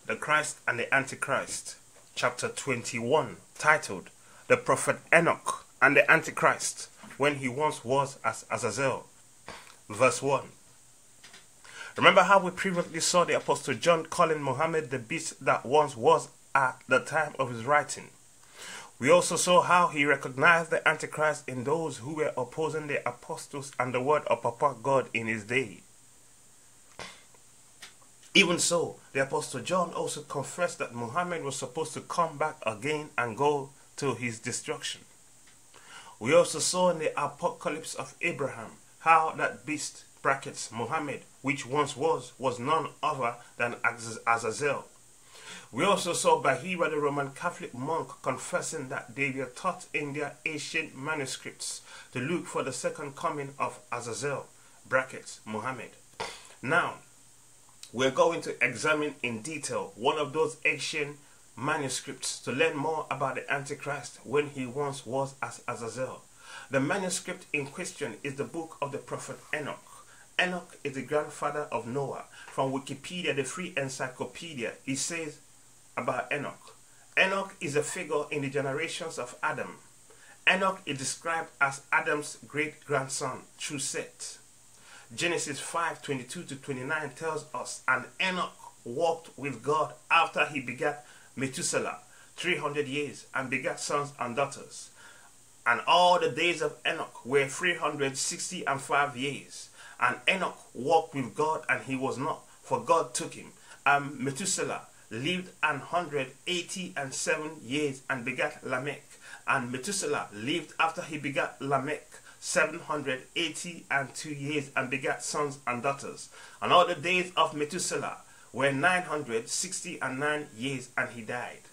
The Christ and the Antichrist, chapter 21, titled The Prophet Enoch and the Antichrist, when he once was as Azazel. Verse 1. Remember how we previously saw the Apostle John calling Muhammad the beast that once was at the time of his writing. We also saw how he recognized the Antichrist in those who were opposing the apostles and the word of Papa God in his day. Even so, the Apostle John also confessed that Muhammad was supposed to come back again and go to his destruction. We also saw in the Apocalypse of Abraham how that beast, brackets, Muhammad, which once was none other than Azazel. We also saw Bahira, the Roman Catholic monk, confessing that they were taught in their ancient manuscripts to look for the second coming of Azazel, brackets, Muhammad. Now, we're going to examine in detail one of those ancient manuscripts to learn more about the Antichrist when he once was as Azazel. The manuscript in question is the book of the Prophet Enoch. Enoch is the grandfather of Noah. From Wikipedia, the free encyclopedia, it says about Enoch. Enoch is a figure in the generations of Adam. Enoch is described as Adam's great-grandson through Seth. Genesis 5:22-29 tells us, and Enoch walked with God after he begat Methuselah 300 years and begat sons and daughters. And all the days of Enoch were 365 years. And Enoch walked with God, and he was not, for God took him. And Methuselah lived 187 years and begat Lamech. And Methuselah lived after he begat Lamech 782 years and begat sons and daughters. And all the days of Methuselah were 969 years, and he died.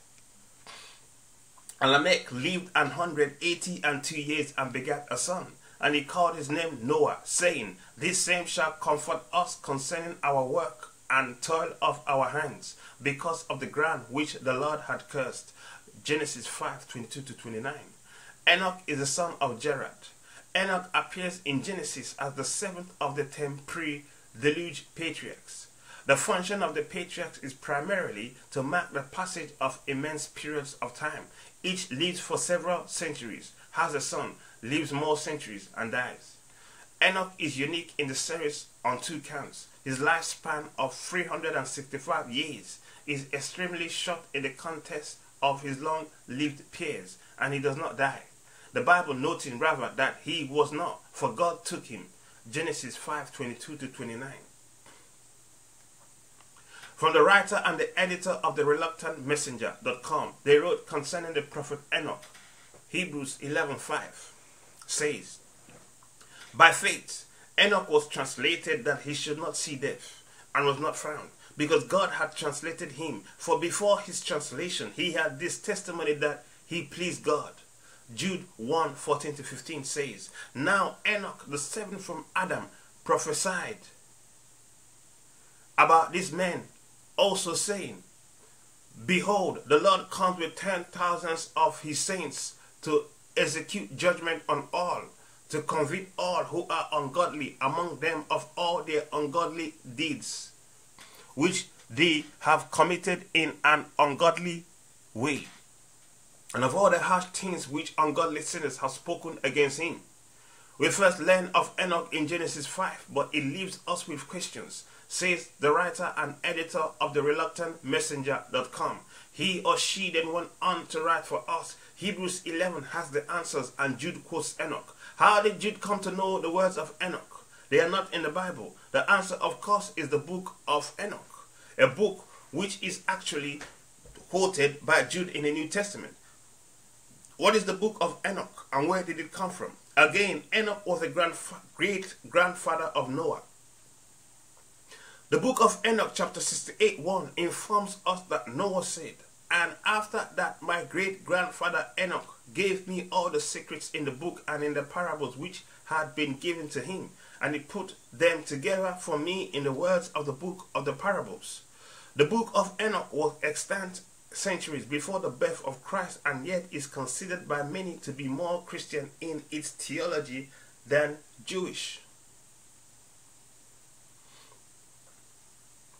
And Lamech lived 182 years and begat a son. And he called his name Noah, saying, This same shall comfort us concerning our work and toil of our hands, because of the ground which the Lord had cursed. Genesis 5:22-29. Enoch is the son of Jared. Enoch appears in Genesis as the seventh of the 10 pre-deluge patriarchs. The function of the patriarchs is primarily to mark the passage of immense periods of time. Each lives for several centuries, has a son, lives more centuries, and dies. Enoch is unique in the series on two counts. His lifespan of 365 years is extremely short in the context of his long-lived peers, and he does not die. The Bible noting rather that he was not, for God took him. Genesis 5:22-29. From the writer and the editor of the Reluctant Messenger.com, they wrote concerning the Prophet Enoch. Hebrews 11:5 says, By faith, Enoch was translated that he should not see death, and was not found, because God had translated him. For before his translation, he had this testimony that he pleased God. Jude 1:14-15 says, Now Enoch, the seventh from Adam, prophesied about this man, also saying, Behold, the Lord comes with 10,000s of his saints to execute judgment on all, to convict all who are ungodly among them of all their ungodly deeds, which they have committed in an ungodly way, and of all the harsh things which ungodly sinners have spoken against him. We first learn of Enoch in Genesis 5, but it leaves us with questions, says the writer and editor of the Reluctant Messenger.com. He or she then went on to write for us. Hebrews 11 has the answers, and Jude quotes Enoch. How did Jude come to know the words of Enoch? They are not in the Bible. The answer, of course, is the book of Enoch, a book which is actually quoted by Jude in the New Testament. What is the book of Enoch, and where did it come from? Again, Enoch was the great-grandfather of Noah. The book of Enoch, chapter 68:1, informs us that Noah said, And after that my great-grandfather Enoch gave me all the secrets in the book and in the parables which had been given to him, and he put them together for me in the words of the book of the parables. The book of Enoch was extant centuries before the birth of Christ, and yet is considered by many to be more Christian in its theology than Jewish.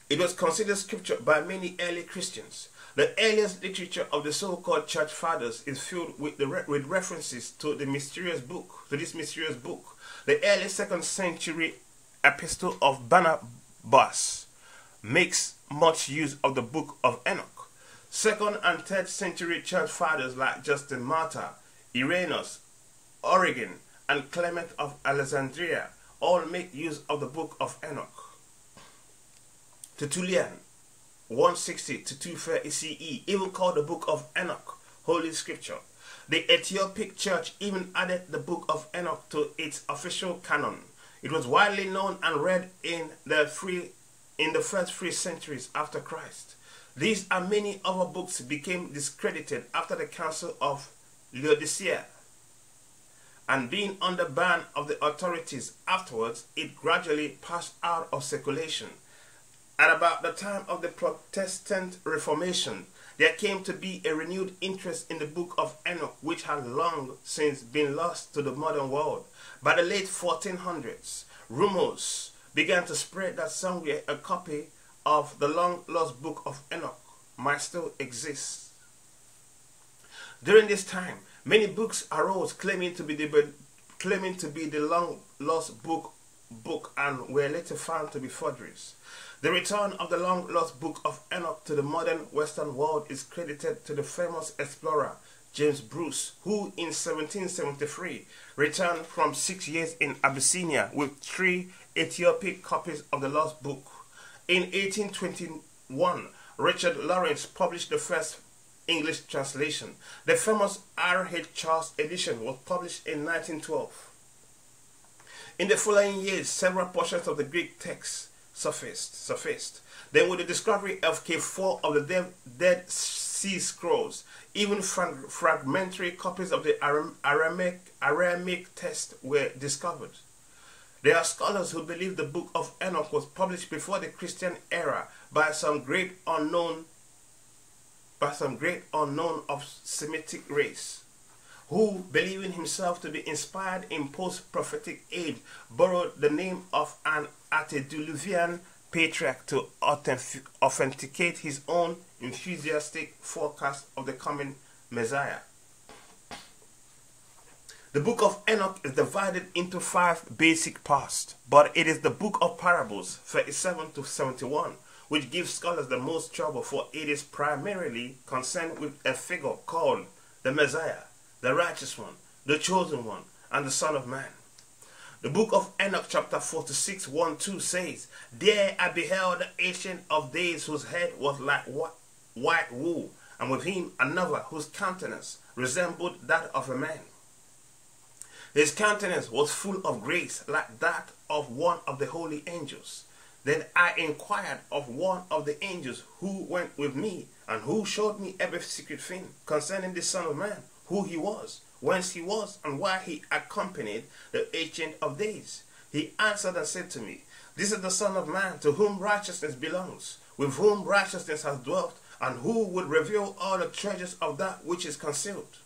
It was considered scripture by many early Christians. The earliest literature of the so-called church fathers is filled with references to this mysterious book. The early 2nd century epistle of Barnabas makes much use of the book of Enoch. 2nd and 3rd century church fathers like Justin Martyr, Irenaeus, Origen, and Clement of Alexandria all make use of the book of Enoch. Tertullian, 160 to 230 CE, even called the book of Enoch Holy Scripture. The Ethiopic Church even added the book of Enoch to its official canon. It was widely known and read in the first 3 centuries after Christ. These and many other books became discredited after the Council of Laodicea, and being under ban of the authorities afterwards, it gradually passed out of circulation. At about the time of the Protestant Reformation, there came to be a renewed interest in the book of Enoch, which had long since been lost to the modern world. By the late 1400s, rumors began to spread that somewhere a copy of the long-lost book of Enoch might still exist. During this time, many books arose claiming to be the long-lost book and were later found to be forgeries. The return of the long-lost book of Enoch to the modern Western world is credited to the famous explorer James Bruce, who in 1773 returned from 6 years in Abyssinia with 3 Ethiopic copies of the lost book. In 1821, Richard Lawrence published the first English translation. The famous R.H. Charles edition was published in 1912. In the following years, several portions of the Greek text surfaced. Then with the discovery of Cave 4 of the Dead Sea Scrolls, even fragmentary copies of the Aramaic text were discovered. There are scholars who believe the book of Enoch was published before the Christian era by some great unknown of Semitic race, who, believing himself to be inspired in post-prophetic age, borrowed the name of an antediluvian patriarch to authenticate his own enthusiastic forecast of the coming Messiah. The book of Enoch is divided into 5 basic parts, but it is the book of parables, 37 to 71, which gives scholars the most trouble, for it is primarily concerned with a figure called the Messiah, the righteous one, the chosen one, and the Son of Man. The book of Enoch chapter 46, 1-2 says, "There I beheld the Ancient of Days, whose head was like white wool, and with him another whose countenance resembled that of a man. His countenance was full of grace, like that of one of the holy angels. Then I inquired of one of the angels who went with me, and who showed me every secret thing concerning the Son of Man, who he was, whence he was, and why he accompanied the Ancient of Days. He answered and said to me, This is the Son of Man, to whom righteousness belongs, with whom righteousness has dwelt, and who would reveal all the treasures of that which is concealed.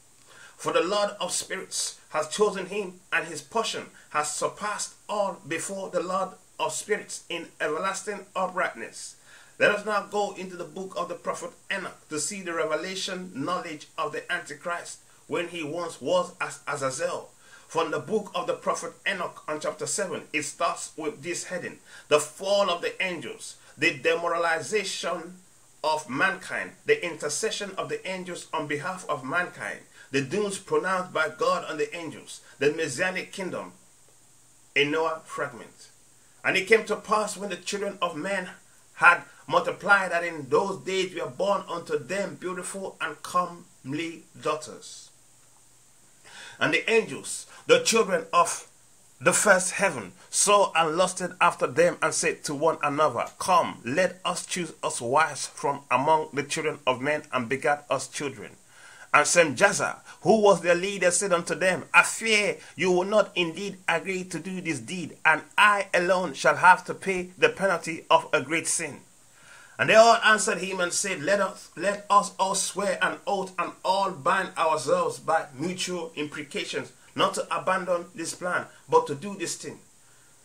For the Lord of spirits has chosen him, and his portion has surpassed all before the Lord of spirits in everlasting uprightness. Let us now go into the book of the prophet Enoch to see the revelation knowledge of the Antichrist, when he once was as Azazel. From the book of the prophet Enoch on chapter 7, it starts with this heading: the fall of the angels, the demoralization of mankind, the intercession of the angels on behalf of mankind, the dooms pronounced by God on the angels, the Messianic kingdom, a Noah fragment. And it came to pass, when the children of men had multiplied, that in those days were born unto them beautiful and comely daughters. And the angels, the children of the first heaven, saw and lusted after them, and said to one another, Come, let us choose us wives from among the children of men, and begat us children. And Semjaza, who was their leader, said unto them, I fear you will not indeed agree to do this deed, and I alone shall have to pay the penalty of a great sin. And they all answered him and said, Let us all swear an oath, and all bind ourselves by mutual imprecations, not to abandon this plan, but to do this thing.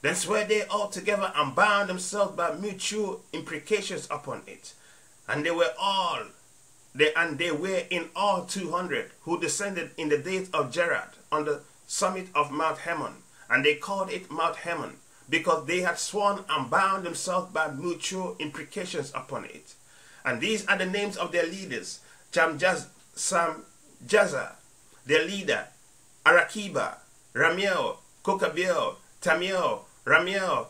Then swear they all together and bound themselves by mutual imprecations upon it. And they were in all 200 who descended in the days of Jared on the summit of Mount Hermon. And they called it Mount Hermon, because they had sworn and bound themselves by mutual imprecations upon it. And these are the names of their leaders: Samjaza, their leader, Arakiba, Ramiel, Kokabel, Tamiel, Ramiel,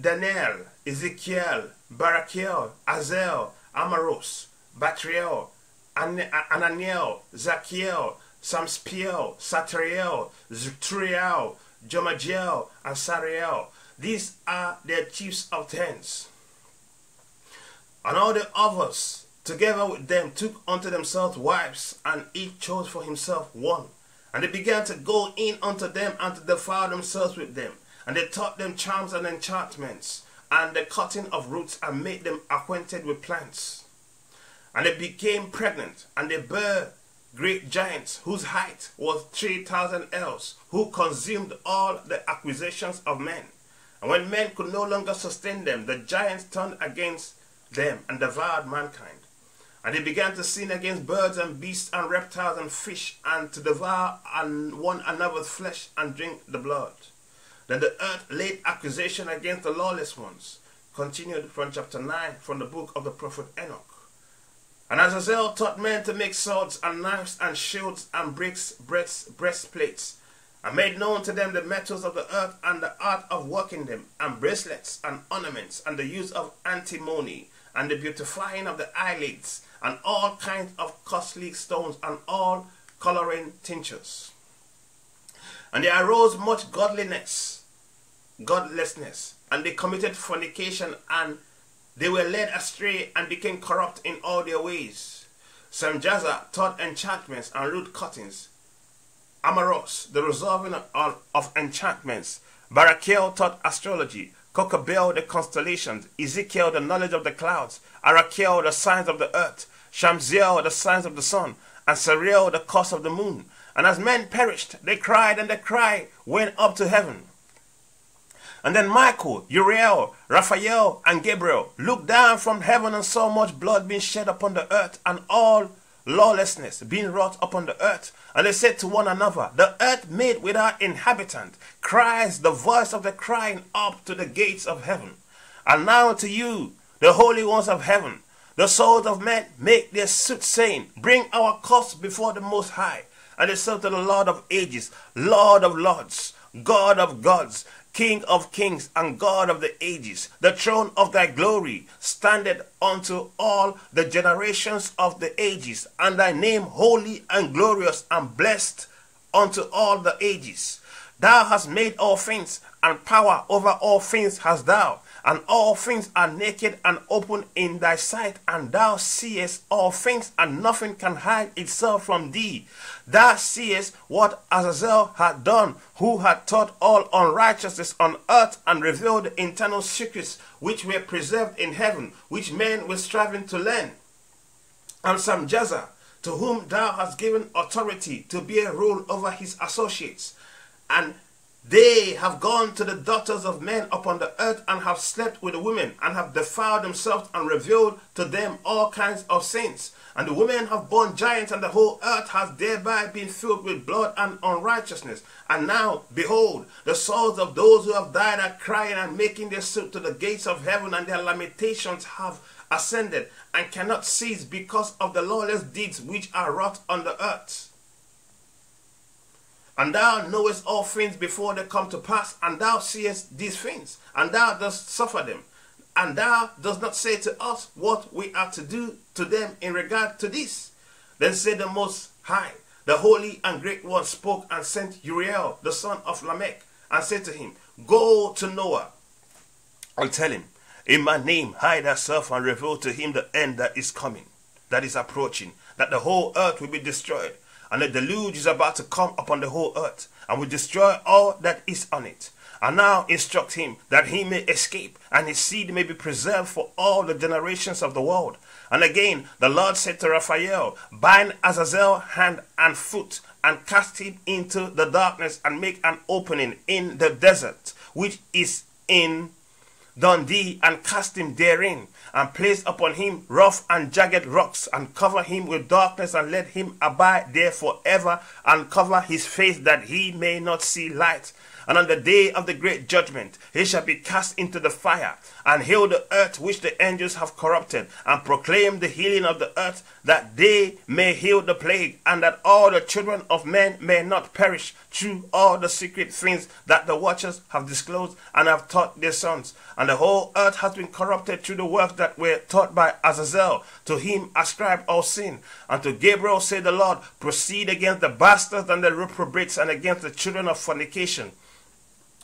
Daniel, Ezekiel, Barakiel, Azazel, Amaros, Batriel, Ananiel, Zachiel, Samspiel, Satriel, Zutriel, Jomajiel, and Sariel. These are their chiefs of tens. And all the others together with them took unto themselves wives, and each chose for himself one. And they began to go in unto them and to defile themselves with them. And they taught them charms and enchantments, and the cutting of roots, and made them acquainted with plants. And they became pregnant, and they bare great giants, whose height was 3,000 ells, who consumed all the acquisitions of men. And when men could no longer sustain them, the giants turned against them and devoured mankind. And they began to sin against birds and beasts and reptiles and fish, and to devour one another's flesh and drink the blood. Then the earth laid accusation against the lawless ones. Continued from chapter 9 from the book of the Prophet Enoch. And Azazel taught men to make swords and knives and shields and breastplates, and made known to them the metals of the earth and the art of working them, and bracelets and ornaments, and the use of antimony, and the beautifying of the eyelids, and all kinds of costly stones, and all coloring tinctures. And there arose much godlessness, and they committed fornication, and they were led astray and became corrupt in all their ways. Samjaza taught enchantments and root cuttings. Amaros, the resolving of enchantments. Barakiel taught astrology. Kokabel, the constellations. Ezekiel, the knowledge of the clouds. Arakiel, the signs of the earth. Shamziel, the signs of the sun. And Sariel, the course of the moon. And as men perished, they cried, and the cry went up to heaven. And then Michael, Uriel, Raphael, and Gabriel looked down from heaven and saw much blood being shed upon the earth, and all lawlessness being wrought upon the earth. And they said to one another, the earth made without inhabitant cries the voice of the crying up to the gates of heaven. And now to you, the holy ones of heaven, the souls of men make their suit, saying, bring our cause before the Most High. And they said to the Lord of ages, Lord of lords, God of gods, King of kings and God of the ages, the throne of thy glory standeth unto all the generations of the ages, and thy name holy and glorious and blessed unto all the ages. Thou hast made all things, and power over all things hast thou, and all things are naked and open in thy sight, and thou seest all things, and nothing can hide itself from thee. Thou seest what Azazel had done, who had taught all unrighteousness on earth, and revealed the internal secrets which were preserved in heaven, which men were striving to learn. And Samjaza, to whom thou hast given authority to bear rule over his associates, and they have gone to the daughters of men upon the earth, and have slept with the women, and have defiled themselves, and revealed to them all kinds of sins. And the women have borne giants, and the whole earth has thereby been filled with blood and unrighteousness. And now, behold, the souls of those who have died are crying and making their suit to the gates of heaven, and their lamentations have ascended, and cannot cease because of the lawless deeds which are wrought on the earth. And thou knowest all things before they come to pass, and thou seest these things, and thou dost suffer them. And thou dost not say to us what we are to do to them in regard to this. Then said the Most High, the Holy and Great One, spoke and sent Uriel, the son of Lamech, and said to him, go to Noah and tell him, in my name hide thyself, and reveal to him the end that is coming, that is approaching, that the whole earth will be destroyed. And the deluge is about to come upon the whole earth, and will destroy all that is on it. And now instruct him that he may escape, and his seed may be preserved for all the generations of the world. And again the Lord said to Raphael, bind Azazel hand and foot, and cast him into the darkness, and make an opening in the desert, which is in Dundee, and cast him therein, and place upon him rough and jagged rocks, and cover him with darkness, and let him abide there forever, and cover his face that he may not see light. And on the day of the great judgment he shall be cast into the fire, and heal the earth which the angels have corrupted, and proclaim the healing of the earth, that they may heal the plague, and that all the children of men may not perish, through all the secret things that the watchers have disclosed and have taught their sons. And the whole earth has been corrupted through the works that were taught by Azazel. To him ascribe all sin. And to Gabriel said the Lord, proceed against the bastards and the reprobates, and against the children of fornication,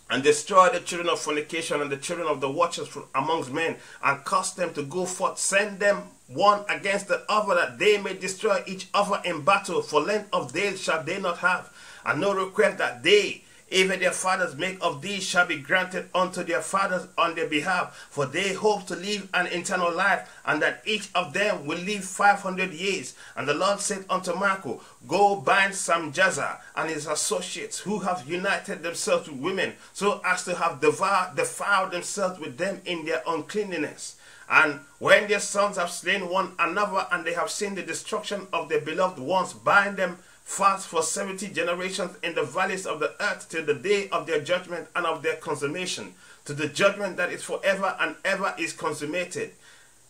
and destroy the children of fornication and the children of the watchers from amongst men, and cause them to go forth, send them one against the other, that they may destroy each other in battle. For length of days shall they not have, and no request that they, even their fathers, make of these shall be granted unto their fathers on their behalf. For they hope to live an eternal life, and that each of them will live 500 years. And the Lord said unto Michael, go bind Samjaza and his associates, who have united themselves with women, so as to have defiled themselves with them in their uncleanness. And when their sons have slain one another, and they have seen the destruction of their beloved ones, bind them fast for 70 generations in the valleys of the earth, till the day of their judgment and of their consummation, to the judgment that is forever and ever is consummated.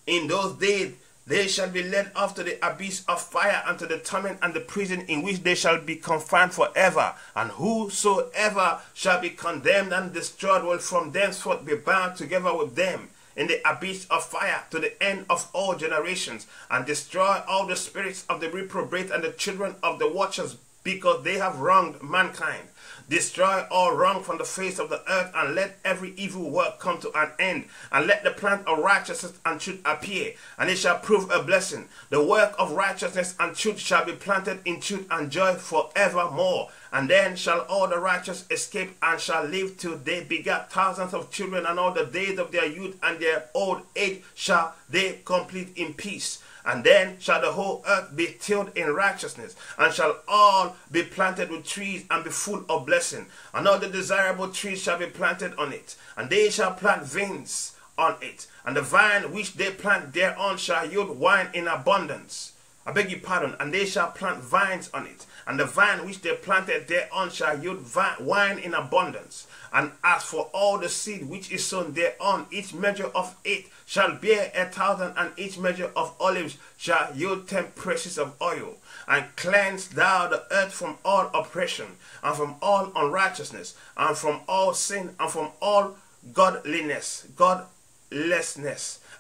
In those days they shall be led off to the abyss of fire, and to the torment and the prison, in which they shall be confined forever. And whosoever shall be condemned and destroyed will from thenceforth be bound together with them in the abyss of fire to the end of all generations, and destroy all the spirits of the reprobate and the children of the watchers, because they have wronged mankind. Destroy all wrong from the face of the earth, and let every evil work come to an end, and let the plant of righteousness and truth appear, and it shall prove a blessing. The work of righteousness and truth shall be planted in truth and joy forevermore. And then shall all the righteous escape, and shall live till they begat thousands of children, and all the days of their youth and their old age shall they complete in peace. And then shall the whole earth be tilled in righteousness, and shall all be planted with trees, and be full of blessing. And all the desirable trees shall be planted on it, and they shall plant vines on it. And the vine which they plant thereon shall yield wine in abundance. I beg your pardon. And they shall plant vines on it, and the vine which they planted thereon shall yield wine in abundance. And as for all the seed which is sown thereon, each measure of it shall bear 1,000, and each measure of olives shall yield 10 presses of oil. And cleanse thou the earth from all oppression, and from all unrighteousness, and from all sin, and from all godlessness,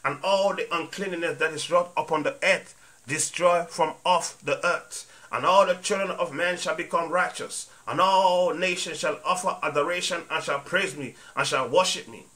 and all the uncleanness that is wrought upon the earth, destroy from off the earth. And all the children of men shall become righteous, and all nations shall offer adoration, and shall praise me, and shall worship me.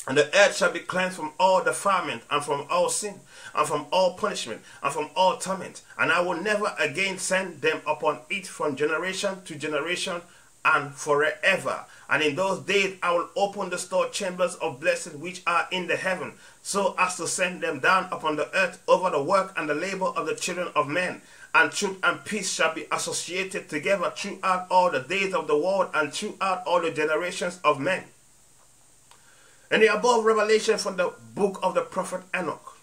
And the earth shall be cleansed from all defilement, and from all sin, and from all punishment, and from all torment. And I will never again send them upon it from generation to generation, and forever. And in those days I will open the store chambers of blessing which are in the heaven, so as to send them down upon the earth over the work and the labor of the children of men. And truth and peace shall be associated together throughout all the days of the world, and throughout all the generations of men. In the above revelation from the book of the Prophet Enoch,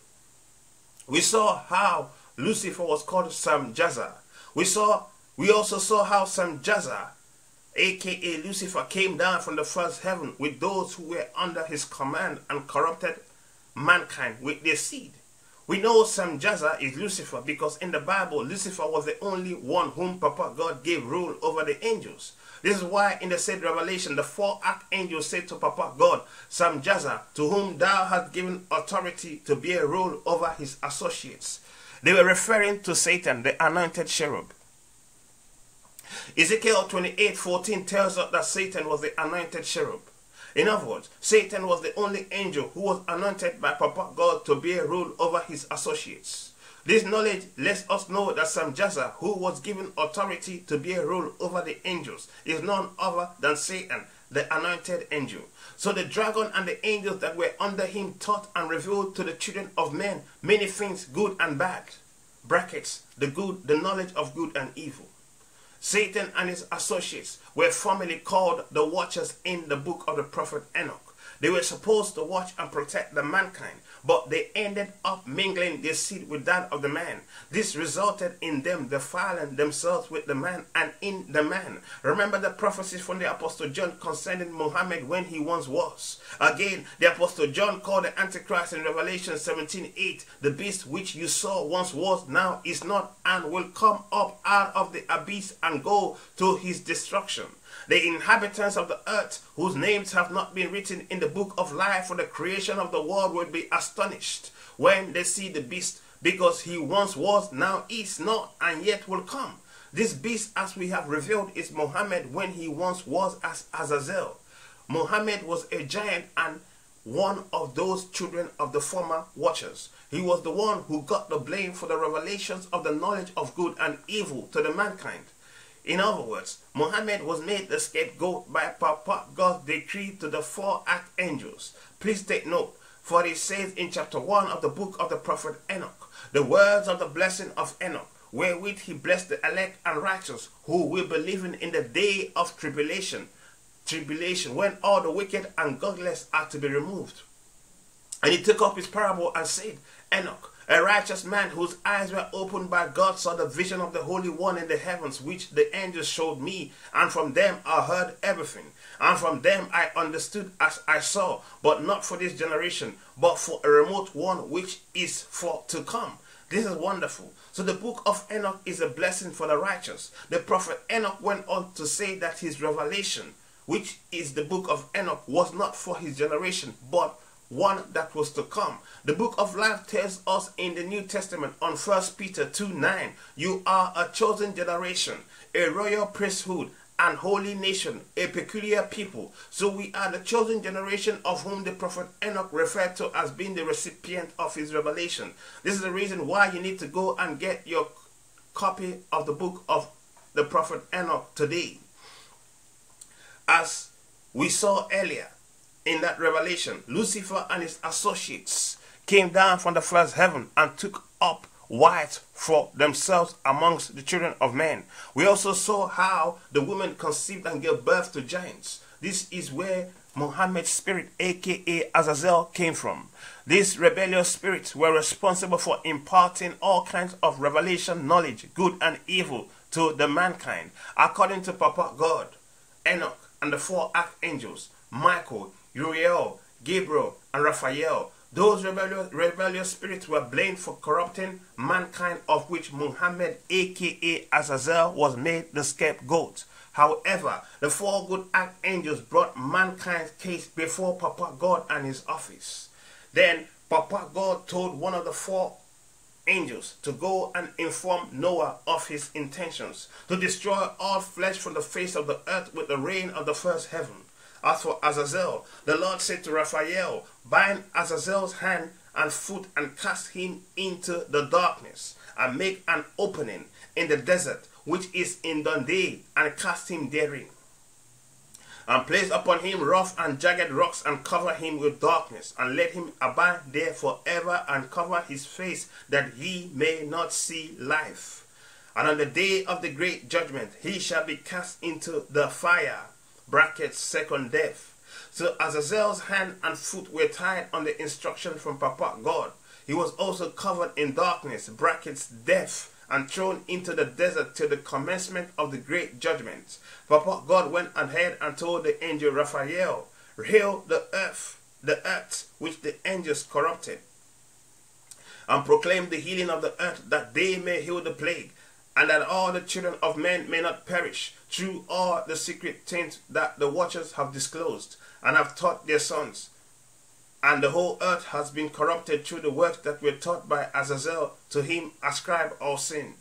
we saw how Lucifer was called Samjaza. We also saw how Samjaza, aka Lucifer, came down from the first heaven with those who were under his command, and corrupted mankind with their seed. We know Samjaza is Lucifer because in the Bible, Lucifer was the only one whom Papa God gave rule over the angels. This is why in the said revelation, the 4 archangels said to Papa God, Samjaza, to whom thou hast given authority to bear rule over his associates. They were referring to Satan, the anointed cherub. Ezekiel 28:14 tells us that Satan was the anointed cherub. In other words, Satan was the only angel who was anointed by Papa God to bear rule over his associates. This knowledge lets us know that Samjaza, who was given authority to bear rule over the angels, is none other than Satan, the anointed angel. So the dragon and the angels that were under him taught and revealed to the children of men many things, good and bad. Brackets, the good, the knowledge of good and evil. Satan and his associates were formerly called the watchers in the book of the prophet Enoch. They were supposed to watch and protect the mankind, but they ended up mingling their seed with that of the man. This resulted in them defiling themselves with the man and in the man. Remember the prophecies from the Apostle John concerning Muhammad when he once was. Again, the Apostle John called the Antichrist in Revelation 17:8, the beast which you saw once was, now is not, and will come up out of the abyss and go to his destruction. The inhabitants of the earth, whose names have not been written in the book of life for the creation of the world, will be astonished when they see the beast, because he once was, now is not, and yet will come. This beast, as we have revealed, is Muhammad when he once was as Azazel. Muhammad was a giant and one of those children of the former watchers. He was the one who got the blame for the revelations of the knowledge of good and evil to the mankind. In other words, Muhammad was made the scapegoat by God's decree to the 4 archangels. Please take note, for it says in chapter 1 of the book of the prophet Enoch, the words of the blessing of Enoch, wherewith he blessed the elect and righteous, who will be living in the day of tribulation, when all the wicked and godless are to be removed. And he took up his parable and said, Enoch, a righteous man whose eyes were opened by God, saw the vision of the Holy One in the heavens, which the angels showed me, and from them I heard everything. And from them I understood as I saw, but not for this generation, but for a remote one which is for to come. This is wonderful. So the book of Enoch is a blessing for the righteous. The prophet Enoch went on to say that his revelation, which is the book of Enoch, was not for his generation, but one that was to come. The book of life tells us in the New Testament on 1 Peter 2:9, you are a chosen generation, a royal priesthood, and holy nation, a peculiar people. So we are the chosen generation of whom the prophet Enoch referred to as being the recipient of his revelation. This is the reason why you need to go and get your copy of the book of the prophet Enoch today. As we saw earlier, in that revelation, Lucifer and his associates came down from the first heaven and took up wives for themselves amongst the children of men. We also saw how the women conceived and gave birth to giants. This is where Muhammad's spirit, aka Azazel, came from. These rebellious spirits were responsible for imparting all kinds of revelation knowledge, good and evil, to the mankind. According to Papa God, Enoch and the 4 archangels, Michael, Uriel, Gabriel, and Raphael, those rebellious spirits were blamed for corrupting mankind, of which Muhammad, aka Azazel, was made the scapegoat. However, the 4 good archangels brought mankind's case before Papa God and his office. Then Papa God told one of the 4 angels to go and inform Noah of his intentions, to destroy all flesh from the face of the earth with the rain of the first heaven. As for Azazel, the Lord said to Raphael, bind Azazel's hand and foot and cast him into the darkness, and make an opening in the desert which is in Dundee, and cast him therein. And place upon him rough and jagged rocks, and cover him with darkness, and let him abide there forever, and cover his face, that he may not see life. And on the day of the great judgment he shall be cast into the fire. Brackets, second death. So Azazel's hand and foot were tied on the instruction from Papa God. He was also covered in darkness, brackets, death, and thrown into the desert till the commencement of the great judgment. Papa God went ahead and told the angel Raphael, heal the earth which the angels corrupted, and proclaim the healing of the earth, that they may heal the plague, and that all the children of men may not perish, through all the secret things that the watchers have disclosed, and have taught their sons. And the whole earth has been corrupted through the works that were taught by Azazel. To him ascribe all sin.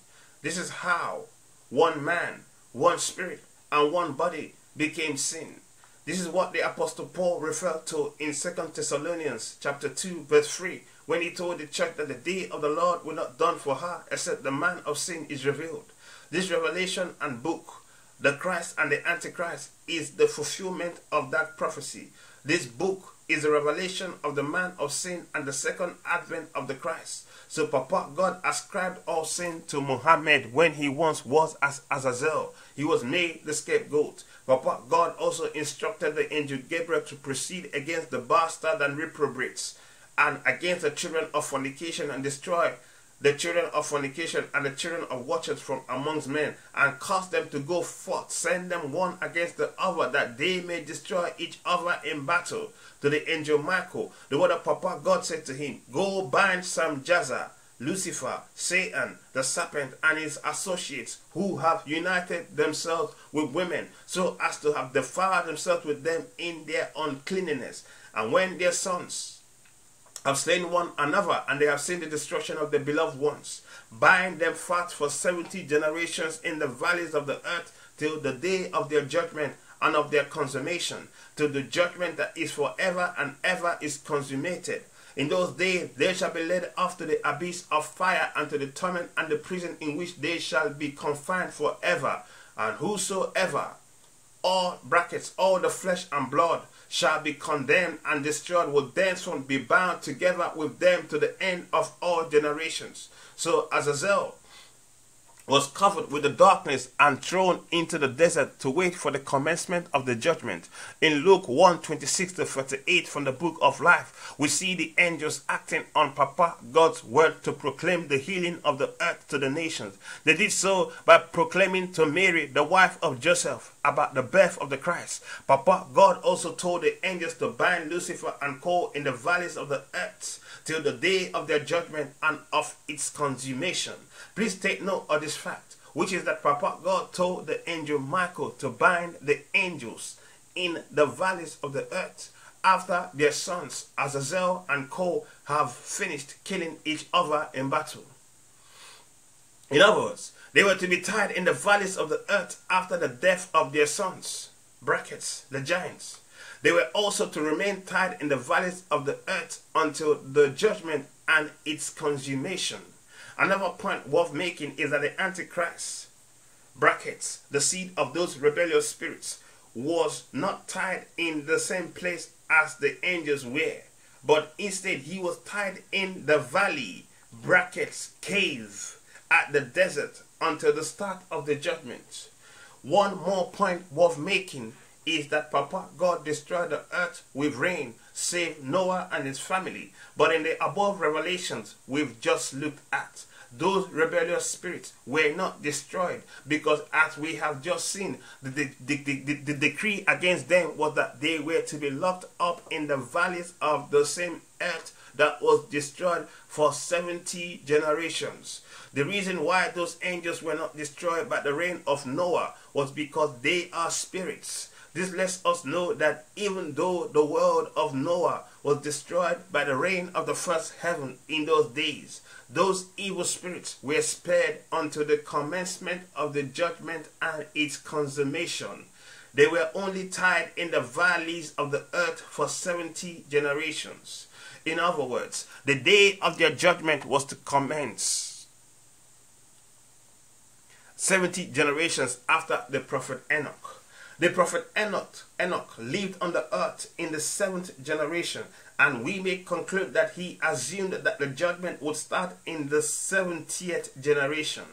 This is how one man, one spirit, and one body became sin. This is what the Apostle Paul referred to in 2 Thessalonians chapter 2 verse 3, when he told the church that the day of the Lord will not dawn for her, except the man of sin is revealed. This revelation and book the Christ and the Antichrist, is the fulfillment of that prophecy. This book is a revelation of the man of sin and the second advent of the Christ. So Papa God ascribed all sin to Muhammad when he once was as Azazel. He was made the scapegoat. Papa God also instructed the angel Gabriel to proceed against the bastard and reprobates, and against the children of fornication, and destroy the children of fornication and the children of watchers from amongst men, and cause them to go forth, send them one against the other, that they may destroy each other in battle. To the angel Michael, the word of Papa God said to him, go bind Azazel, Lucifer, Satan, the serpent, and his associates, who have united themselves with women, so as to have defiled themselves with them in their uncleanness. And when their sons have slain one another, and they have seen the destruction of their beloved ones, bind them fast for 70 generations in the valleys of the earth, till the day of their judgment and of their consummation, till the judgment that is forever and ever is consummated. In those days they shall be led off to the abyss of fire, and to the torment and the prison in which they shall be confined forever. And whosoever, all the flesh and blood, shall be condemned and destroyed, will thenceforth be bound together with them to the end of all generations. So Azazel was covered with the darkness and thrown into the desert to wait for the commencement of the judgment. In Luke 1:26-38 from the book of life, we see the angels acting on Papa God's word to proclaim the healing of the earth to the nations. They did so by proclaiming to Mary, the wife of Joseph, about the birth of the Christ. Papa God also told the angels to bind Lucifer and Co in the valleys of the earth till the day of their judgment and of its consummation. Please take note of this fact, which is that Papa God told the angel Michael to bind the angels in the valleys of the earth after their sons Azazel and Co have finished killing each other in battle. In other words, they were to be tied in the valleys of the earth after the death of their sons, brackets, the giants. They were also to remain tied in the valleys of the earth until the judgment and its consummation. Another point worth making is that the Antichrist, brackets, the seed of those rebellious spirits, was not tied in the same place as the angels were, but instead he was tied in the valley, brackets, cave, at the desert until the start of the judgment. One more point worth making is that Papa God destroyed the earth with rain, save Noah and his family. But in the above revelations we've just looked at, those rebellious spirits were not destroyed, because as we have just seen, the decree against them was that they were to be locked up in the valleys of the same earth that was destroyed for 70 generations. The reason why those angels were not destroyed by the reign of Noah was because they are spirits. This lets us know that even though the world of Noah was destroyed by the reign of the first heaven in those days, those evil spirits were spared until the commencement of the judgment and its consummation. They were only tied in the valleys of the earth for 70 generations. In other words, the day of their judgment was to commence 70 generations after the Prophet Enoch. The Prophet Enoch lived on the earth in the 7th generation, and we may conclude that he assumed that the judgment would start in the 70th generation.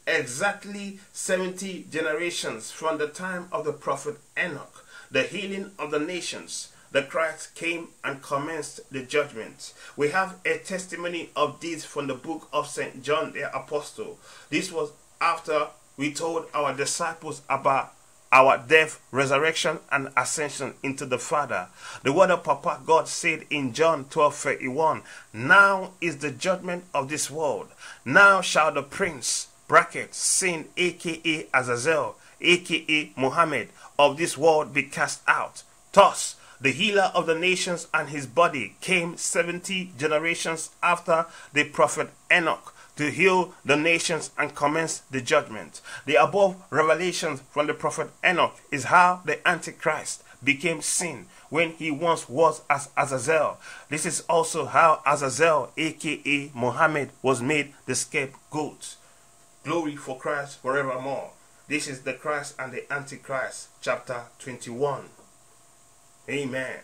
Exactly 70 generations from the time of the Prophet Enoch, the healing of the nations, the Christ came and commenced the judgment. We have a testimony of this from the book of St. John the Apostle. This was after we told our disciples about our death, resurrection, and ascension into the Father. The word of Papa God said in John 12:31, now is the judgment of this world. Now shall the prince, brackets, sin, aka Azazel, aka Muhammad, of this world be cast out. Thus, the healer of the nations and his body came 70 generations after the Prophet Enoch to heal the nations and commence the judgment. The above revelations from the Prophet Enoch is how the Antichrist became sin when he once was as Azazel. This is also how Azazel, aka Muhammad, was made the scapegoat. Glory for Christ forevermore. This is the Christ and the Antichrist, chapter 21. Amen.